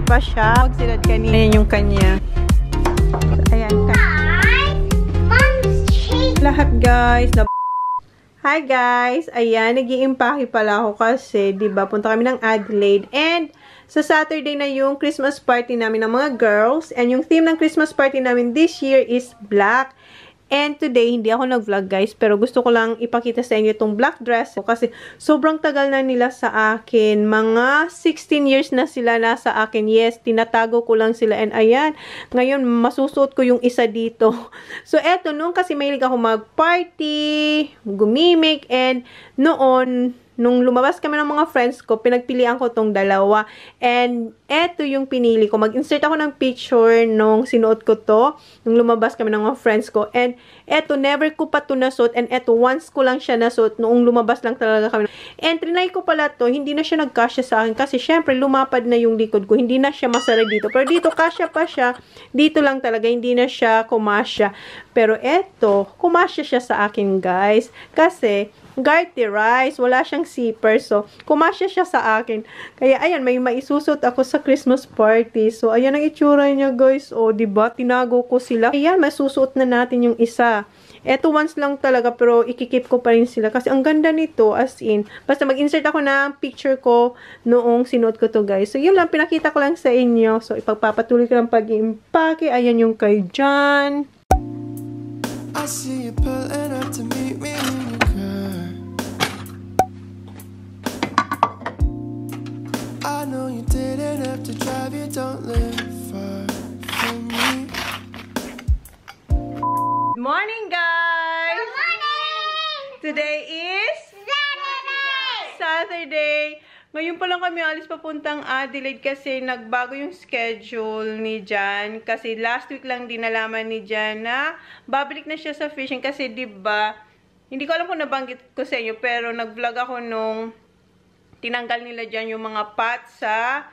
Pa siya. Magsilad kanina. Ayan yung kanya. Ayan. Lahat guys. Hi guys. Ayan. Nag-i-impake pala ako kasi, diba, punta kami ng Adelaide. And, sa Saturday na yung Christmas party namin ng mga girls. And yung theme ng Christmas party namin this year is black. And today, hindi ako nag-vlog guys, pero gusto ko lang ipakita sa inyo itong black dress kasi sobrang tagal na nila sa akin. Mga 16 years na sila nasa akin. Yes, tinatago ko lang sila. And ayan, ngayon masusuot ko yung isa dito. So eto, noon kasi mahilig ako mag-party, gumimik, and noon, nung lumabas kami ng mga friends ko, pinagpilian ko tong dalawa. And eto yung pinili ko. Mag-insert ako ng picture nung sinuot ko to. Nung lumabas kami ng mga friends ko. And eto, never ko pa to nasuot. And eto, once ko lang siya nasuot. Noong lumabas lang talaga kami. And trinay ko pala to. Hindi na siya nagkasya sa akin. Kasi syempre, lumapad na yung likod ko. Hindi na siya masara dito. Pero dito, kasya pa siya. Dito lang talaga. Hindi na siya kumasya. Pero eto, kumasya siya sa akin, guys. Kasi garterized. Wala siyang zipper. So, kumasya siya sa akin. Kaya, ayan, may maisusot ako sa Christmas party. So, ayan ang itsura niya, guys. O, diba? Tinago ko sila. Ayan, masusuot na natin yung isa. Eto, once lang talaga, pero ikikip ko pa rin sila. Kasi, ang ganda nito, as in. Basta, mag-insert ako ng picture ko noong sinuot ko to, guys. So, yun lang, pinakita ko lang sa inyo. So, ipagpapatuloy ko lang pag-iimpake. Ayan yung kay John. I see you pulling up to meet me in your car. I know you didn't have to drive, you don't live far from me. Good morning, guys! Good morning! Today is Saturday! Ngayon pa lang kami alis papuntang Adelaide kasi nagbago yung schedule ni Jan. Kasi last week lang din nalaman ni Jan na babalik na siya sa fishing. Kasi diba, hindi ko alam kung nabanggit ko sa inyo, pero nag-vlog ako nung tinanggal nila dyan yung mga pot sa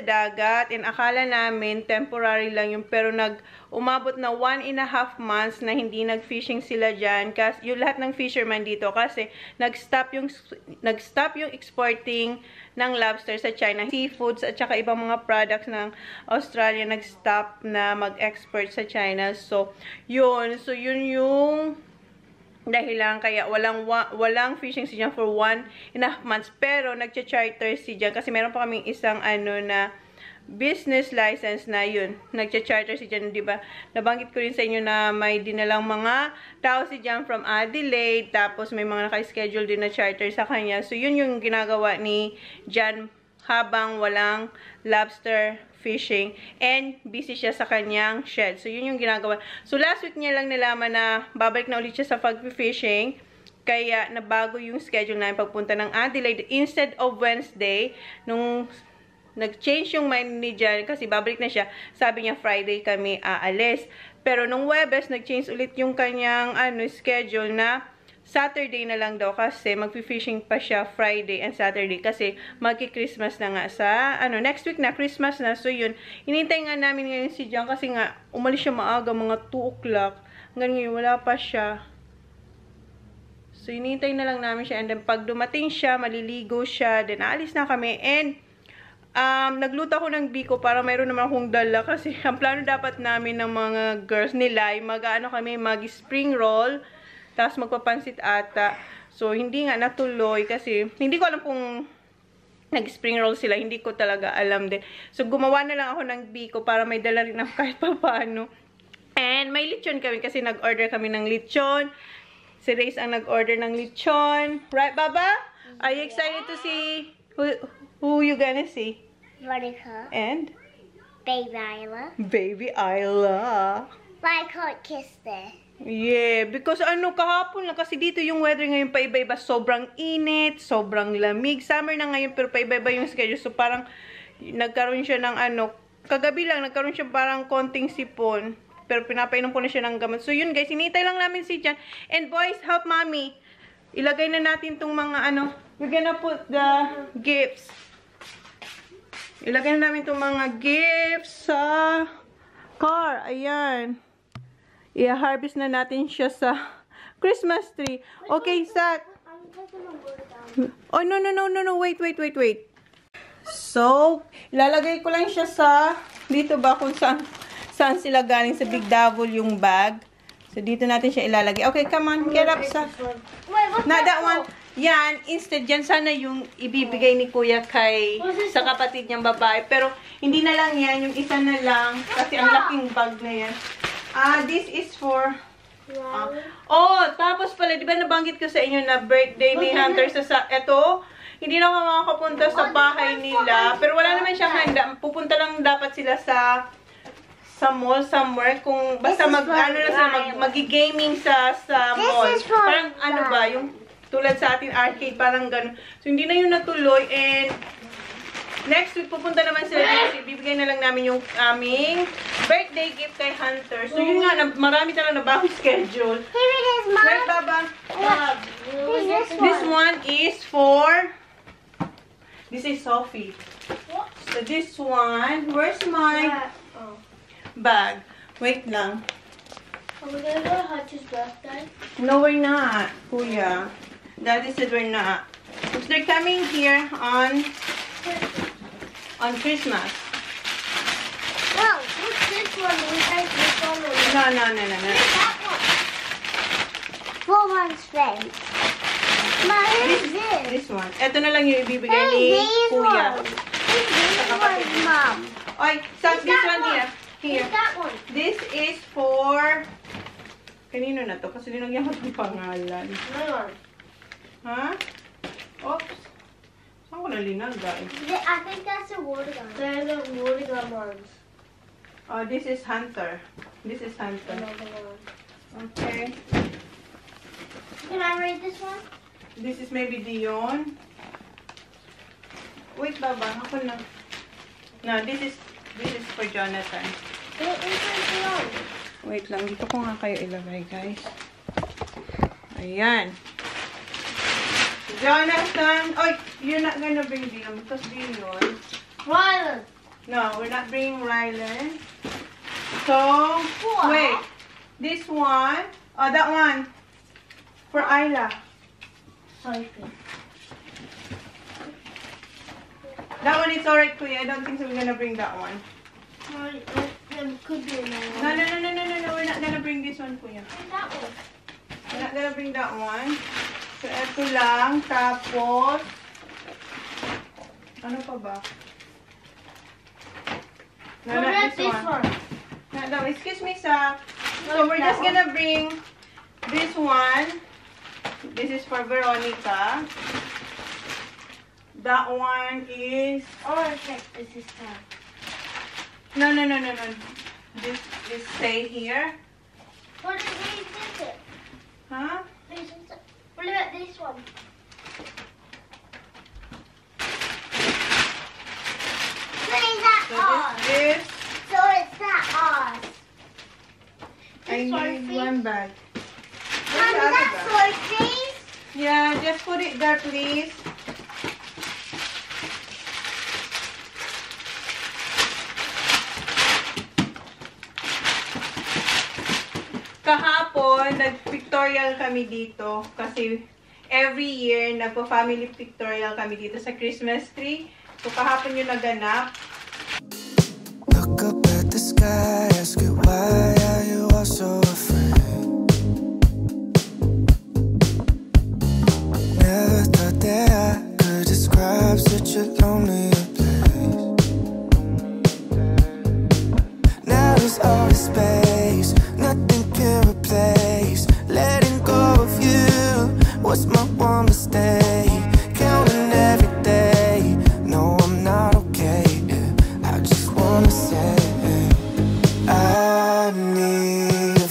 dagat. And akala namin temporary lang yung, pero umabot na 1.5 months na hindi nag-fishing sila dyan. Kasi yung lahat ng fisherman dito kasi nag-stop yung exporting ng lobster sa China. Seafoods at saka ibang mga products ng Australia nag-stop na mag-export sa China. So, yun. So, yun yung dahilan kaya walang fishing si Jan for 1.5 months. Pero nagcha-charter si Jan kasi meron pa kaming isang na business license na yun. Nagcha-charter si Jan, di ba? Nabanggit ko rin sa inyo na may dinalang mga tao si Jan from Adelaide. Tapos may mga naka-schedule din na charter sa kanya. So yun yung ginagawa ni Jan habang walang lobster fishing and busy siya sa kanyang shed. So, yun yung ginagawa. So, last week niya lang nalaman na babalik na ulit siya sa pag-fishing. Kaya, nabago yung schedule namin pagpunta ng Adelaide. Instead of Wednesday, nung nag-change yung mind ni Jan, kasi babalik na siya, sabi niya Friday kami aalis. Pero, nung Webes, nag-change ulit yung kanyang schedule na Saturday na lang daw kasi magfi-fishing pa siya Friday and Saturday kasi magki-Christmas na nga sa next week na Christmas na. So yun, hinintay nga namin ngayon si Jan kasi nga umalis siya maaga mga 2 o'clock. Hanggang ngayon wala pa siya. So hinintay na lang namin siya and then pag dumating siya, maliligo siya, then aalis na kami and nagluto ako ng biko para mayroon naman akong dala kasi ang plano dapat namin ng mga girls nila ay kami mag-spring roll. Tapos magpapansit ata. So, hindi nga natuloy kasi hindi ko alam kung nag-spring roll sila. Hindi ko talaga alam din. So, gumawa na lang ako ng biko para may dala rin ako kahit pa paano. And may lechon kami kasi nag-order kami ng lechon. Si Reyes ang nag-order ng lechon. Right, Baba? Are you excited to see who you gonna see? Monica. And? Baby Isla. Baby Isla. I can't kiss this. Yeah, because kahapon lang kasi dito yung weather ngayon paiba-iba, sobrang init, sobrang lamig. Summer na ngayon pero paiba-iba yung schedule. So parang nagkaroon siya ng ano, kagabi lang, nagkaroon siya parang konting sipon. Pero pinapainom ko na siya ng gamot. So, yun guys, hinihintay lang namin si Jan. And boys, help mommy. Ilagay na natin tong mga ano, we're gonna put the gifts. Ilagay na namin tong mga gifts sa car. Ayan. I-harvest na natin siya sa Christmas tree. Okay, Zach. Oh, no. Wait. So, ilalagay ko lang siya sa, dito ba kung saan sila galing sa Big Double yung bag. So, dito natin siya ilalagay. Okay, come on. Get up, Zach. Not that one. Yan, instead yan, sana yung ibibigay ni Kuya kay sa kapatid niyang babae. Pero, hindi na lang yan. Yung isa na lang. Kasi ang laking bag na yan. This is for... tapos pala, di ba nabanggit ko sa inyo na birthday ni Hunter eto, hindi na ako makakapunta sa bahay nila. Pero wala naman siyang handa. Pupunta lang dapat sila sa mall somewhere. Kung basta mag-gaming sa mall. Parang ano ba, yung tulad sa atin arcade, parang gano'n. So, hindi na yun natuloy. And next week, pupunta naman sila dito. Ibibigay na lang namin yung aming birthday gift kay Hunter. So, yun nga, marami talaga na bagong schedule. Here it is, Mom. Wait, Baba. This one is for... This is Sophie. So, this one... Where's my bag? Wait lang. Are we gonna go to Hunter's birthday? No, we're not, Kuya. Daddy said we're not. Because they're coming here on Christmas. No, what's this one? We take this one. No. That one. For one's face. Mom, who's this? This one. Ito na lang yung ibibigay ni Kuya. These ones, Mom. Oy, Zach, this one here. Here. Who's that one? This is for... Kanino na to? Kasi linagyan ko itong pangalan. No. Ha? Oops. Saan ko na linagay? I think that's a water gun. They're the water gun ones. Oh, this is Hunter. This is Hunter. Another one. Okay. Can I read this one? This is maybe Dion. Wait, Baba. Ako na. No, this is for Jonathan. What is this one? Wait lang. Dito ko nga kayo ilagay, guys. Ayan. Jonathan. Oh, you're not gonna bring Dion because Dion. Rylan. No, we're not bringing Rylan. So, What? wait. This one. Oh, that one. For Isla. Sophie. That one is alright, Kuya. I don't think so we're gonna bring that one. Could be another No, one. We're not gonna bring this one, Kuya. That one. We're not gonna bring that one. So, eto lang. Tapos, ano pa ba? No, What not about this this one. one? No, excuse me, Sa. So, we're just gonna bring this one. This is for Veronica. That one is... I want to check this is time. No. This stay here. What is it? Huh? What about this one? So is that So ours? this. So it's that ours? I need one bag. Mom, Where's the is other that bag? Sophie's? Yeah, just put it there, please. Kahapon, nag-pictorial kami dito kasi every year, nagpo-family pictorial kami dito sa Christmas tree. So, kahapon yung naganap. Look up at the sky, ask it why are you all so afraid? Never thought that I could describe such a lonely place. Now there's all this space, nothing can replace. Letting go of you was my one mistake. Counting every day, no, I'm not okay. I just wanna say I need a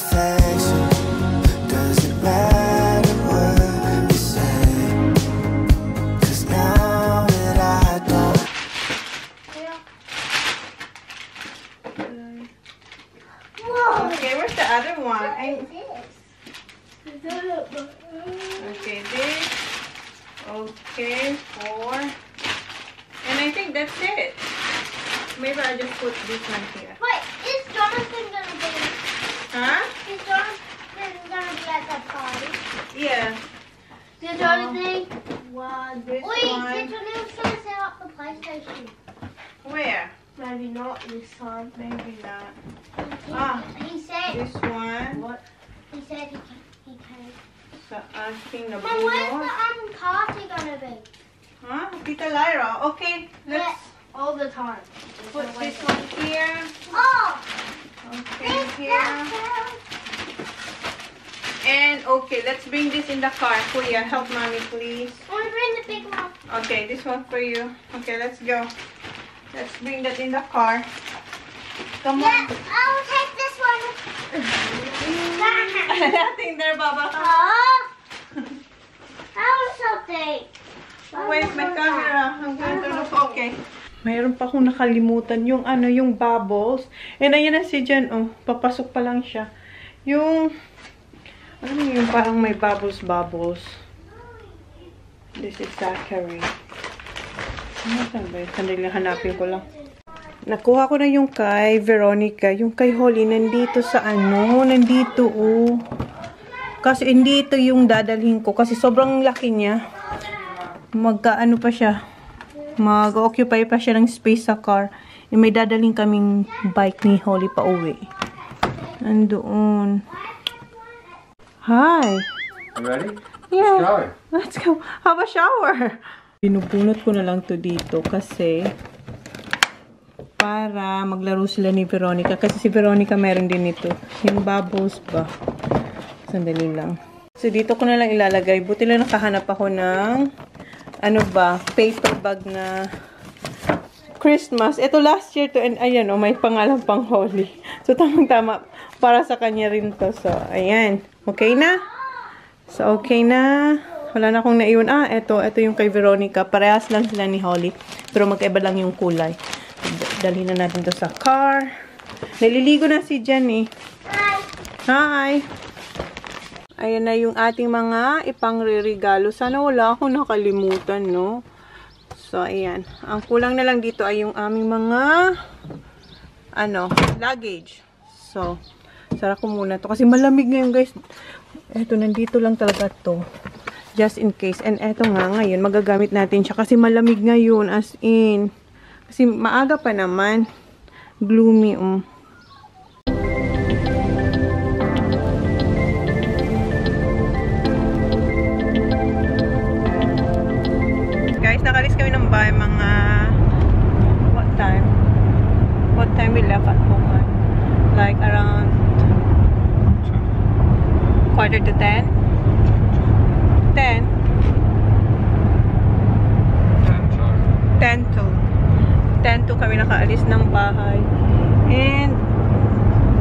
I, okay, this. Okay, 4. And I think that's it. Maybe I'll just put this one here. Wait, is Jonathan gonna be? Huh? Is Jonathan gonna be at that party? Yeah. Did Jonathan? This Wait, one. did Jonathan gonna set up the PlayStation? Where? Maybe not this time. Maybe not. He, Ah, he said. This one. What? He said he can. Sa ating Mom, where's nabunot. the party gonna be? Huh? Tita Lyra. Okay, let's All the time. put this one here. Oh! Okay, here. And okay, let's bring this in the car. Kuya, help mommy, please. I want to bring the big one. Okay, this one for you. Okay, let's go. Let's bring that in the car. Come Yeah, on. I'll take this one. Nothing there, Baba. Oh! That was something. Wait, my camera. I'm going to look. Okay. Mayroon pa akong nakalimutan yung yung bubbles. And ayan na si Jen. Oh, papasok pa lang siya. Yung yung parang may bubbles. This is Zachary. Ano ba? Sandali lang, hanapin ko lang. Nakuha ko na yung kay Veronica. Yung kay Holly, nandito sa nandito oh. Kasi hindi ito yung dadalhin ko. Kasi sobrang laki niya. Magkaano pa siya. Mag-occupy pa siya ng space sa car. E may dadalhin kaming bike ni Holly pa uwi. Nandoon. Hi. You ready? Yeah. Let's go. Let's go. Have a shower. Binubunot ko na lang to dito kasi para maglaro sila ni Veronica. Kasi si Veronica meron din ito. Yung bubbles ba? Sandali lang. So, dito ko na lang ilalagay. Buti lang nakahanap ako ng paper bag na Christmas. Ito last year to and ayan may pangalan pang Holly. So, tamang-tama para sa kanya rin to. So, ayan. Okay na? So, okay na. Wala na akong naiwan. Ito yung kay Veronica. Parehas lang sila ni Holly. Pero magkaiba lang yung kulay. Dalhin na natin to sa car. Naliligo na si Jenny. Hi! Ayan na yung ating mga ipangre-regalo. Sana wala akong nakalimutan, no? So, ayan. Ang kulang na lang dito ay yung aming mga luggage. So, sara ko muna to. Kasi malamig ngayon, guys. Eto, nandito lang talaga to. Just in case. And eto nga, ngayon, magagamit natin siya. Kasi malamig ngayon, as in. Kasi maaga pa naman. Gloomy, Guys, nakalis kami ng bahay mga what time we left at home? Like around 9:45 10 to kami nakaalis ng bahay. And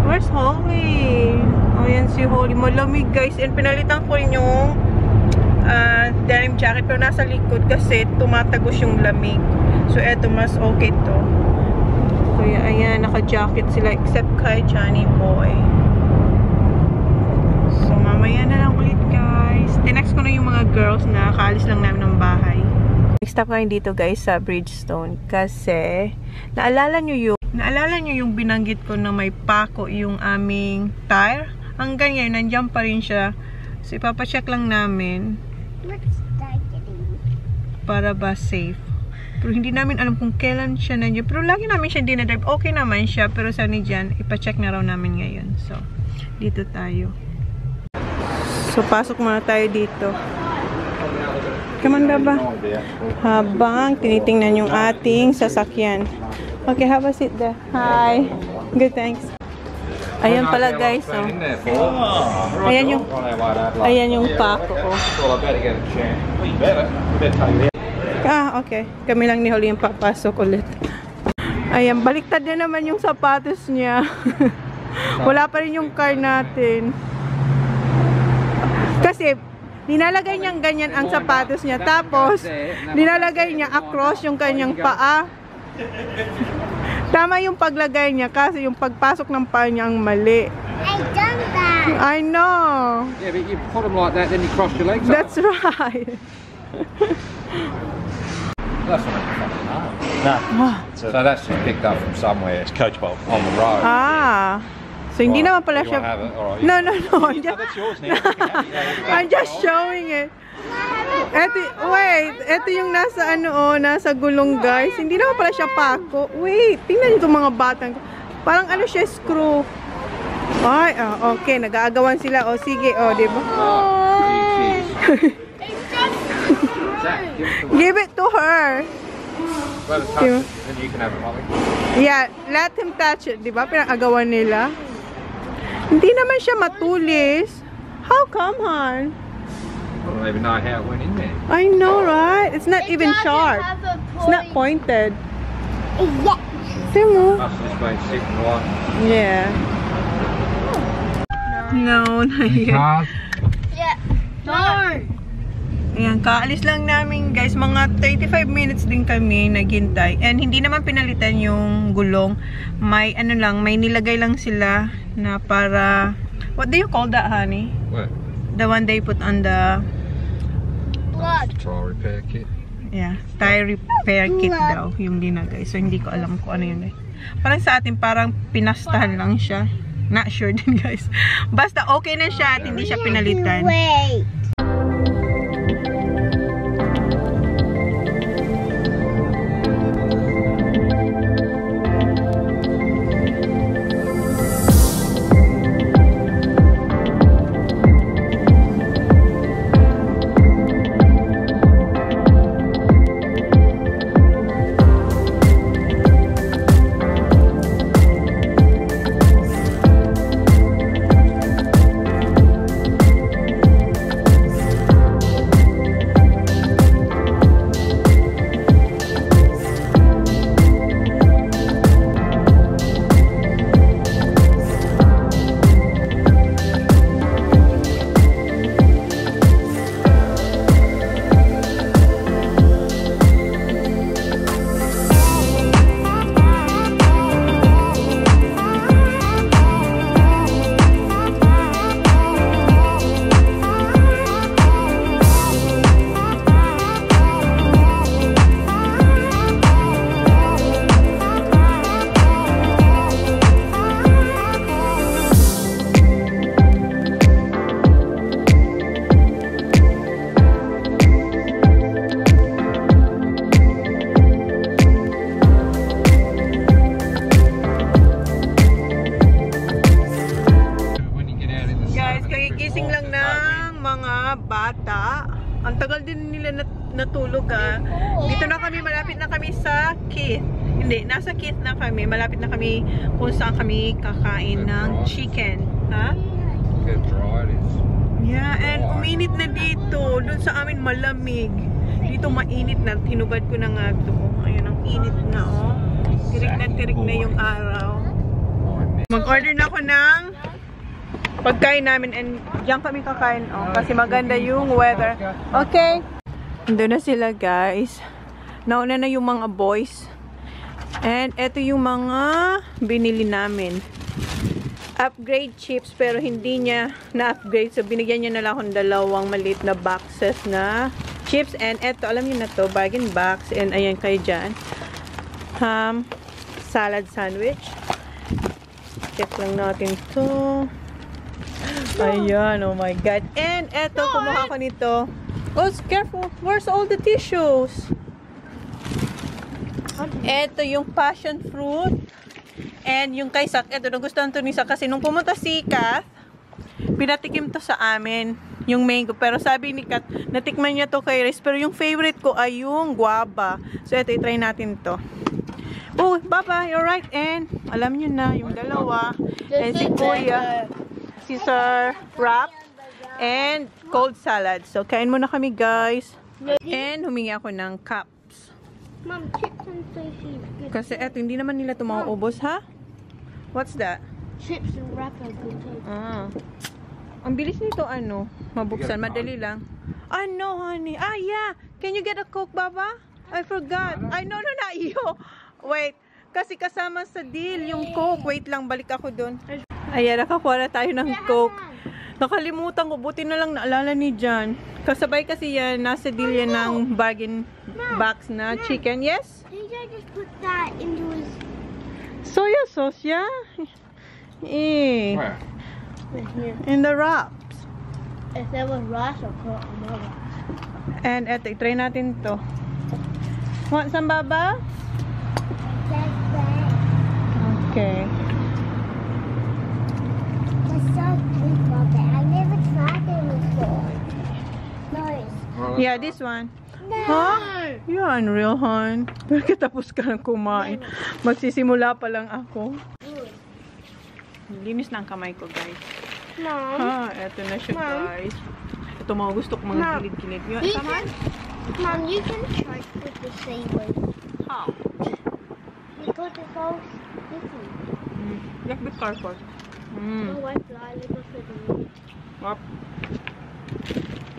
where's Holly? Oh, yan si Holly. Malamig, guys. And pinalitan ko rin yung denim jacket pero nasa likod kasi tumatagos yung lamig. So, eto mas okay to. So, ayan, naka-jacket sila except kay Johnny Boy. So, mamaya na lang ulit, guys. Tinext ko na yung mga girls na kaalis lang namin ng bahay. Nag-stop kami dito, guys, sa Bridgestone kasi naalala nyo yung binanggit ko na may pako yung aming tire? Hanggang ngayon, nandiyan pa rin siya. So, ipapacheck lang namin para ba safe. Pero hindi namin alam kung kailan siya nandiyan. Pero lagi namin siya dinadrive. Okay naman siya. Pero saan dyan, ipacheck na raw namin ngayon. So, dito tayo. So, pasok muna tayo dito. Come on, Baba. Habang tinitingnan yung ating sasakyan. Okay, have a seat there. Hi. Good, thanks. Ayan pala, guys. Oh. Ayan yung pako ko. Okay. Kami lang ni Holly yung papasok ulit. Ayan, baliktad na naman yung sapatos niya. Wala pa rin yung car natin. Kasi, nilalagay niyang ganyan ang sapatos niya. Tapos, nilalagay niya across yung kanyang paa. Tama yung paglagay niya kasi yung pagpasok ng paa niya ang mali. I done that. I know. Yeah, but you put them like that, then you cross your legs. That's right. That's not fucking hard. No. So that's just picked up from somewhere. It's coach bolt. On the road. Ah. So hindi naman pala You siya. wanna have it? All right. No. I'm No, just, that's yours, Nick. You can have it. I'm just showing it. Ito yung nasa nasa gulong, guys. Hindi naman pala siya pako. Wait, tingnan niyo itong mga batang. Parang siya, screw. Ay, okay, nag-aagawan sila. O, sige, di ba? Give it to her. Well, touch it, then you can have it, Molly. Yeah, let him touch it. Di ba? Pinag-agawan nila. Hindi naman siya matulis. How come, hon? I don't even know how it went in there. I know, right? It's not even sharp. It's not pointed. Yeah. Timo. Must have just been sitting right. Yeah. No, not yet. Hard. Yeah. No. Ayan, kaalis lang namin, guys. Mga 35 minutes din kami naghintay. And hindi naman pinalitan yung gulong. May may nilagay lang sila na para, what do you call that, honey? What? The one they put on the, Blood. Tire repair kit. yeah, tire repair kit daw yung dinagay. So, hindi ko alam kung ano yun, guys. Parang sa atin, parang pinastahan lang siya. Not sure din, guys. Basta okay na siya at hindi siya pinalitan. Wait. Ang tagal din nila natulog Dito na kami, malapit na kami sa Keith. Hindi, nasa Keith na kami. Malapit na kami kung saan kami kakain ng chicken. Ha? Get dry it is. Yeah, and uminit na dito. Doon sa amin malamig. Dito mainit na. Hinubad ko na nga ito. Ayun, ang init na tirik na yung araw. Mag-order na ako ng pagkain namin and diyan kami kakain kasi maganda yung weather. Okay. Doon na sila, guys. Nauna na yung mga boys. And eto yung mga binili namin. Upgrade chips pero hindi niya na-upgrade. So binigyan niya na lang akong dalawang maliit na boxes na chips. And eto, alam niyo na to, bargain box. And ayan kayo dyan. Salad sandwich. Check lang natin to. Ayan, oh my God. And eto, kumuha ko nito. Oh, careful. Where's all the tissues? Eto yung passion fruit. And yung kay Sak, eto, nagustuhan to ni Sak kasi nung pumunta si Kath, pinatikim to sa amin, yung mango. Pero sabi ni Kat, natikman niya to kay Riz. Pero yung favorite ko ay yung guava. So eto, itry natin to. Oh, Baba, you're right. And alam niyo na, yung dalawa. And si Kuya, Caesar wrap, and cold salad. So, kain muna kami, guys. And humingi ako ng cups. Mom, chips and slushies. Kasi eto, hindi naman nila ito mauubos, ha? What's that? Chips and wrap are good too. Ang bilis nito, mabuksan. Madali lang. No, honey. Yeah. Can you get a Coke, Baba? I forgot. No, not you. Wait. Kasi kasama sa deal yung Coke. Wait lang, balik ako dun. Ayan, nakakuha na tayo ng Coke. Nakalimutan ko. Buti na lang naalala ni Jan. Kasabay kasi yan. Nasa deal yan ng bargain box na chicken. Yes? Did I just put that into his... Soya sauce, yeah? Eh. Where? Here. In the wraps. If there was rice, I'll put it on the rice. And eto, try natin to. Want some baba? Okay. It's so good, Bobby. I never tried it before. No. Well, Yeah, this one. No. Huh? You're unreal, hon. Pagkatapos ka ng kumain. Magsisimula pa lang ako. Linis na ang kamay ko, guys. Mom. Ha, eto na siya, Mom. guys. Ito mga gusto ko mga Mom. kilid-kilid. Yun, You sama? Mom, you can try with the same way. How? Because it's all sticky. Let's be careful. No, I fly little fiddly. Wap.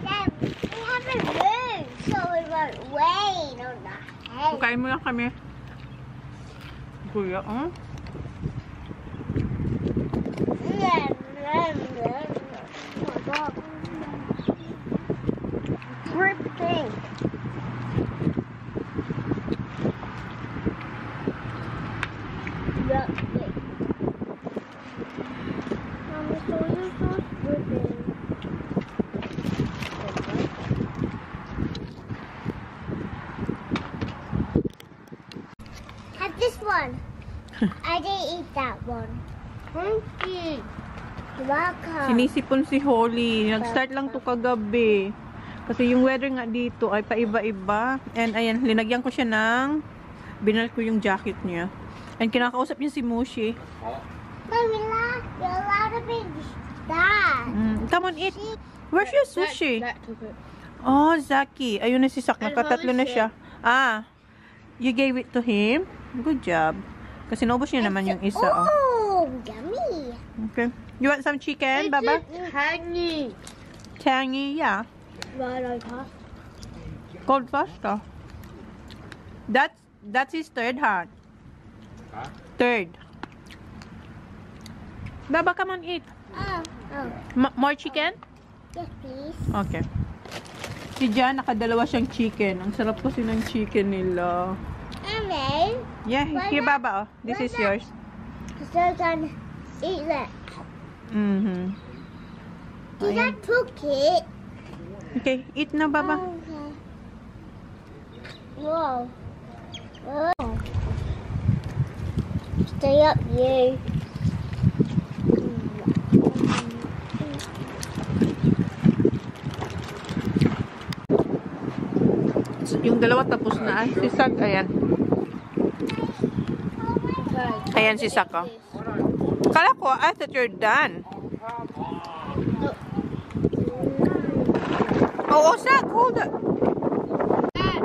Dad, we haven't moved, so it won't rain on the head. Kain mo lang kami. Kuya, oh. Oh my God. Dripping. Dripping. Mom, the soy sauce dripping. Have this one. I didn't eat that one. Thank you. You're welcome. Sinisipon si Holly. Nag-start lang to kagabi. Kasi yung weather nga dito ay paiba-iba. And ayan, linagyan ko siya ng binal ko yung jacket niya. And kinakausap niya si Mushi. Mommy, you're allowed to be that. Come on, eat. Where's your sushi? Oh, Zaki. Ayun na si Sak. Nakatatlo na siya. Ah, you gave it to him? Good job. Kasi naubos niya naman yung isa. Oh. Oh, yummy. Okay. You want some chicken, Baba? Tangy. Tangy, yeah. Right, I passed. Cold pasta. That's his third hand. Huh? Third. Baba, come on, eat. Oh. More chicken? Yes, please. Okay. Si Jan, nakadalawa siyang chicken. Ang sarap kasi ng chicken nila. Mommy, Yeah, here, Baba. Oh. This is yours. so can eat that. Mm-hmm. Did I cook it? Okay, eat na, Baba. Okay. Whoa. Whoa. Stay up, you. Yung dalawa tapos na. Si Sak, ayan. Ayan si Sak, oh. Kala ko, I thought you're done. Oh, Sak, hold up.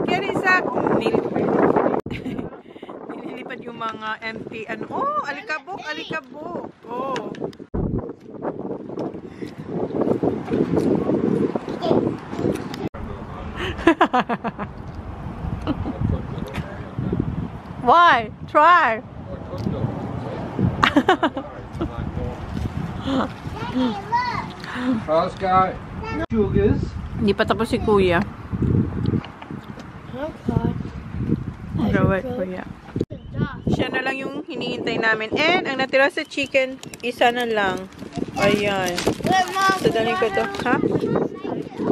Get it, Sak. Nililipad yung mga empty, ano. Oh, alikabok, alikabok. Oh. Why? Try. Daddy, look. Oh, let's go. Sugars. Hindi pa tapos si Kuya. Gawat Kuya. Siya na lang yung hinihintay namin. And ang natira sa chicken, isa na lang. Ayan. So, dalhin ko to. Ha?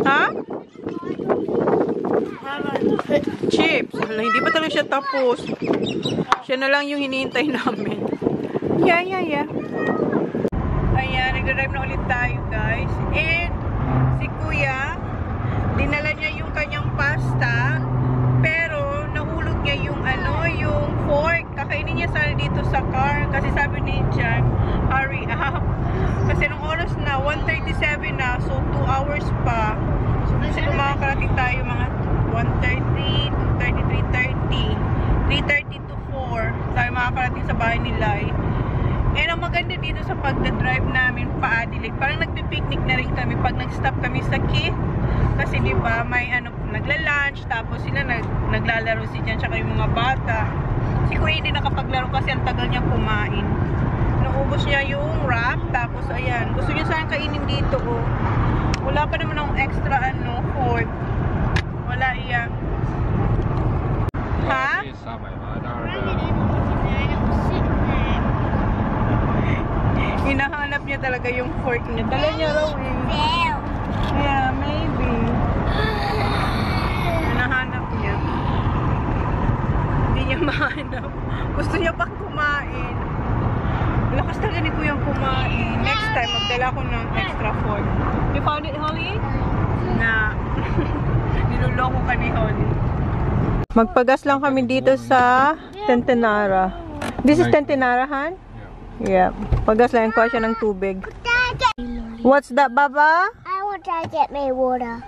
Ha? Chips. Hala, hindi pa talaga siya tapos. Siya na lang yung hinihintay namin. Yeah. Ayan, nag-drive na ulit tayo, guys. And si Kuya, dinala niya yung kanyang pasta, pero nahulog niya yung yung fork. Kakainin niya sana dito sa car kasi sabi ni Jan, hurry up. Kasi nung oras na, 1:37 na, so 2 hours pa. So kasi makakarating tayo mga 1:30, 2:30, 3:30 to 4 tayo makakarating sa bahay ni Lai. And ang maganda dito sa pagdadrive namin pa Adelaide, parang nagpipiknik na rin kami pag nag-stop kami sa Keith. Kasi di ba may nagla-lunch, tapos sila naglalaro si Jan tsaka yung mga bata. Si Kuya hindi nakapaglaro kasi ang tagal niya kumain. naubos niya yung wrap. Tapos, ayan. Gusto niya saan kainin dito, oh. Wala pa naman akong extra, fork. Wala iya. Ha? Hinahanap niya talaga yung fork niya. Dala niya raw eh. Yeah, maybe. Hinahanap niya. Hindi niya mahanap. Gusto niya pang kumain. Lakas talaga ni Kuyang kumain. Next time, magdala ko ng extra fork. You found it, Holly? Na. Niluloko ka ni Holly. Magpagas lang kami dito sa Centenara. This is Centenara, Han? Yeah. Pagas lang ko siya ng tubig. What's that, Baba? I want to get my water.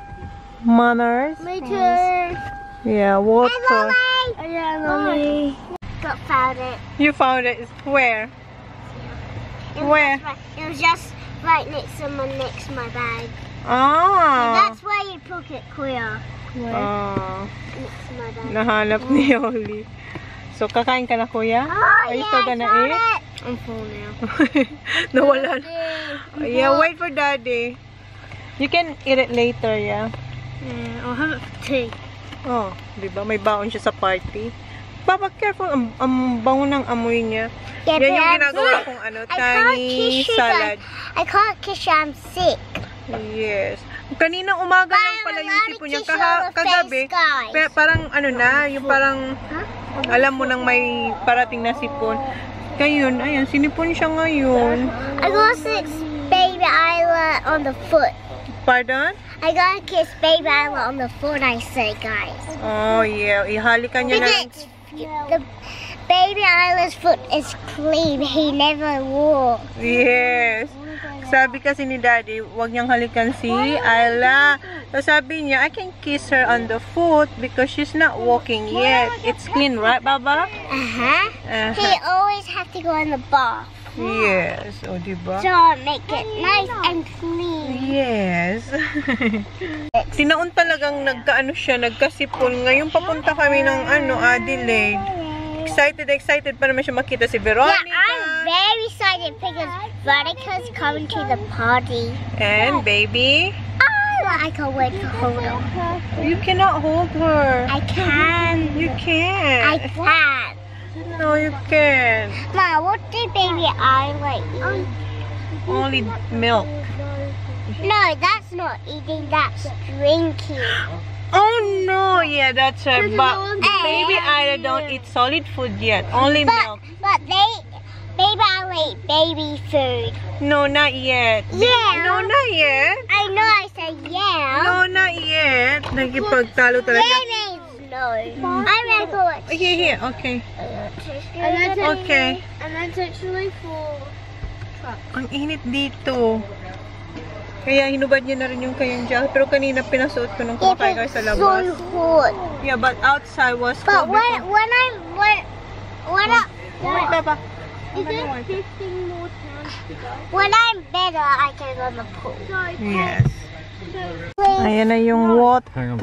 Manners? Me too. Yeah, water. Yeah, Mommy. Got found it. You found it. Where? Where? It was just right next to my bag. Ah. That's where you put it, Kuya. Ah. Next to my bag. Nahanap ni Holly. So, kakain ka na, Kuya? Are you still gonna eat? I'm full now. Nawala na. Yeah, wait for Daddy. You can eat it later, yeah? Yeah, I'll have it for tea. Oh, di ba? May baon siya sa party. Papa, careful. Ang bango ng amoy niya. Yeah, Yan yung but ginagawa I'm kong I tiny can't kiss you, salad. I can't kiss you, I'm sick. Yes. Kaninang umaga lang pala yung sipon niya. Kagabi, parang yung parang alam mo nang may parating na sipon. Ngayon, ayan, sinipon siya ngayon. I got kiss baby Isla on the foot. Pardon? I got kiss baby Isla on the foot, I say, guys. Oh, yeah. Ihalikan niya lang. Because the baby Isla's foot is clean. He never walked. Yes. Sabi kasi ni Daddy, wag niyang halikan si Isla. So sabi niya, I can kiss her on the foot because she's not walking yet. It's clean, right, Baba? Uh-huh. He always have to go in the bath. Yes. O, diba? So make it nice and clean. Yes. Tinaon talagang nagkasipon. Ngayon papunta kami ng Adelaide. Excited pa naman siya makita si Veronica. Yeah, I'm very excited because Veronica's coming to the party. And baby? I can't wait to hold her. You cannot hold her. I can. You can't. I can. No, you can't. Ma, what did baby Isla eat? Only milk. No, that's not eating, that's drinking. Oh no, yeah, that's right. But Eh. baby Ida don't eat solid food yet. Only milk. But baby Isla eat baby food. No, not yet. Yeah. No, not yet. I know I said yeah. No, not yet. Nagipagtalo talaga. That means no. I'm gonna go it. Here. Okay. Okay. And that's actually for Ang init dito. Kaya hinubad niya na rin yung kayang jacket. Pero kanina pinasuot ko nung kumakain kayo sa labas. so hot. Yeah, but outside was But cold. when I Wait, Papa. is it 15 more times to go? When I'm better, I can go in the pool. Yes. Ayan na yung water.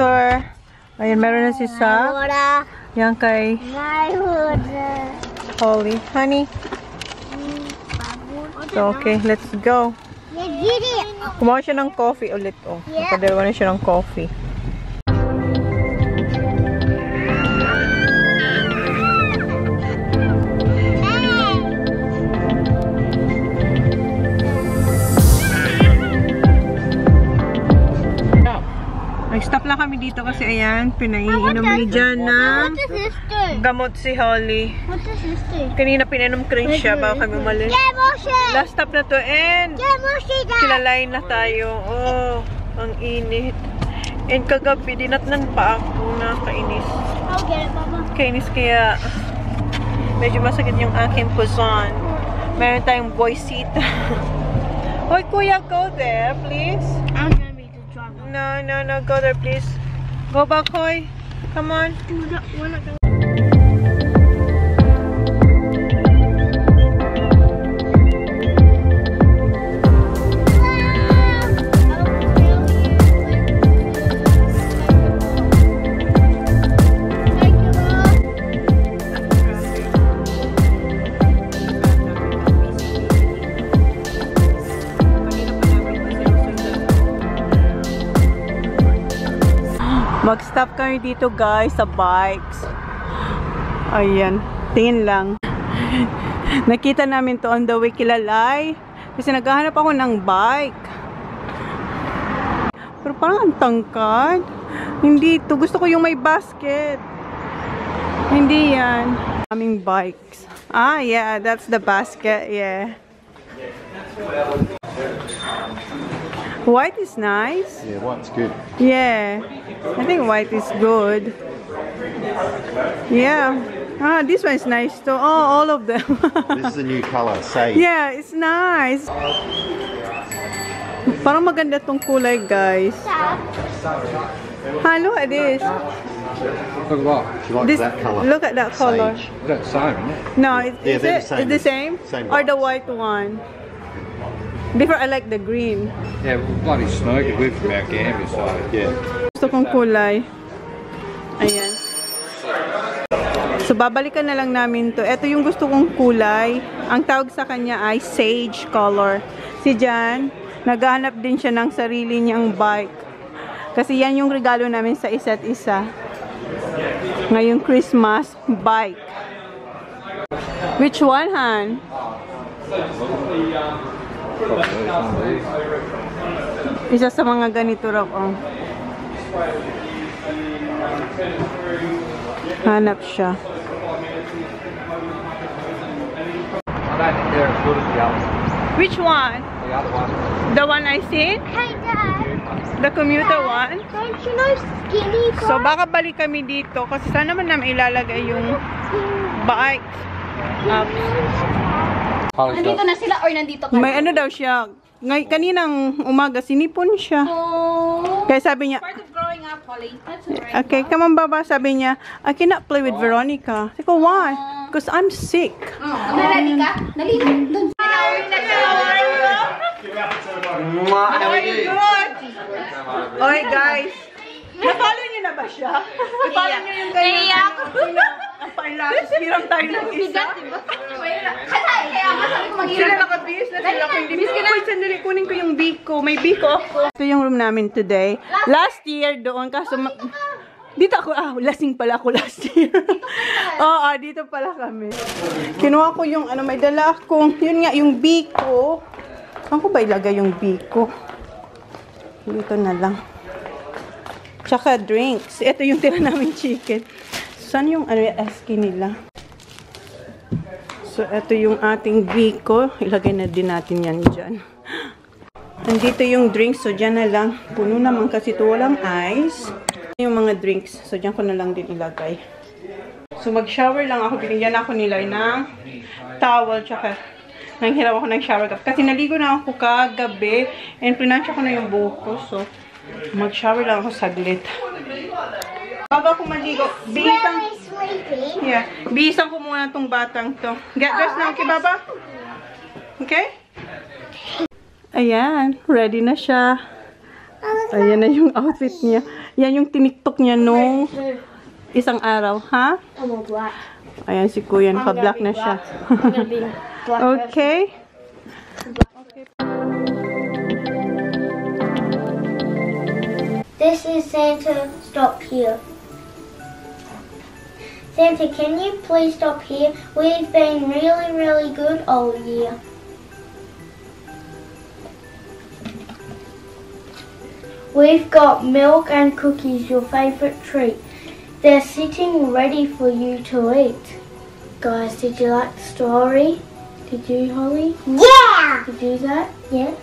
Ayan, meron na si Sa. Water. Yan kay My water. Holly. Honey. So, okay, let's go. You did it. Kumuha siya ng coffee ulit, oh. Yeah. Nakadalawa na siya ng coffee. Nag-stop lang kami dito kasi ayan, pinaiinom ni Jan ng What does this do? gamot si Holly. What does this do? Kanina pinainom ko rin siya bago kami umalis. Get motion. Last stop na to and Get motion. kilalain na tayo. Oh, ang init. And kagabi, dinatnan pa ako na kainis. I'll get it, Mama. Kainis kaya medyo masakit yung aking puson. Meron tayong boy seat. Hoy, kuya, go there, please. I'm gonna be the driver. No, go there, please. Go back, Hoy. Come on. We're not gonna. Stop kami dito guys sa bikes. Ayan, tingin lang. Nakita namin to on the way Kilalay. Kasi naghahanap ako ng bike. Pero parang ang tangkad. Hindi to. Gusto ko yung may basket. Hindi yan. Aming bikes. Ah, yeah. That's the basket. Yeah. White is nice. Yeah, white's good. Yeah. I think white is good. Yeah. Ah, this one is nice too. Oh, all of them. This is a new color, sage. Yeah, it's nice. Parang maganda tong kulay, guys. Look at this. Look at what? She likes This, that color. look at that color. Sage. Is that the same, isn't it? No, Yeah, they're the same. it's the same? Same Or the box. white one? Before I like the green. Yeah, well, bloody snookered with from Mount Gambier, so Yeah. Gusto kong kulay. Ayan. So, babalikan na lang namin to. Ito yung gusto kong kulay. Ang tawag sa kanya ay sage color. Si Jan, naghahanap din siya ng sarili niyang bike. Kasi yan yung regalo namin sa isa't isa. Ngayong Christmas, bike. Which one, Han? Isa sa mga ganito raw. Oh. Hanap siya. I don't think they're as good as the others. Which one? The other one. The one I seen? Hey, Dad. The commuter one? Don't you know skinny So baka balik kami dito kasi saan naman namin ilalagay yung bike. Nandito na sila or nandito ka? May ano daw siya. Kaninang umaga sinipon siya. Oh, Kaya sabi niya, part of growing up, Holly. That's alright. okay, come on baba, sabi niya, I cannot play with Veronica. Sabi ko, why? Because I'm sick. Ready ka? Dali, dun. Okay guys, na-follow niyo na ba siya? Na-follow niyo yung ganyan? Ang panlasos, hiram tayo ng isa. Kaya nga sabi ko Sila nakabihis na sila kung hindi. Wait, sandali, kunin ko yung biko. May biko ako. Ito yung room namin today. Last year doon, kaso dito ako, lasing pala ako last year. Oo, dito pala kami. Kinuha ko yung, may dala akong, yun nga, yung biko. Saan ko ba ilagay yung biko? Dito na lang. Tsaka drinks. Ito yung tira namin chicken. Saan yung eski nila? So, ito yung ating biko. Ilagay na din natin yan dyan. Nandito yung drinks. So, dyan na lang. Puno naman kasi ito walang ice. Yung mga drinks. So, dyan ko na lang din ilagay. So, mag-shower lang ako. Binigyan ako nila ng towel. Tsaka, nanghirap ako ng shower cup. Kasi naligo na ako kagabi. And plinansya ko na yung buhok ko. So, mag-shower lang ako saglit. Bago ako maligo, bihisang... Yeah. Bihisang ko muna tong batang to. Get dressed na, okay, Baba? Okay? Ayan. Ready na siya. Ayan na yung outfit niya. Yan yung tiniktok niya nung isang araw. Ha? Ayan si Kuya. Naka-black na siya. Okay? This is Santa. Stop here. Santa, can you please stop here? We've been really, really good all year. We've got milk and cookies, your favourite treat. They're sitting ready for you to eat. Guys, did you like the story? Did you, Holly? Yeah! Did you do that? Yeah?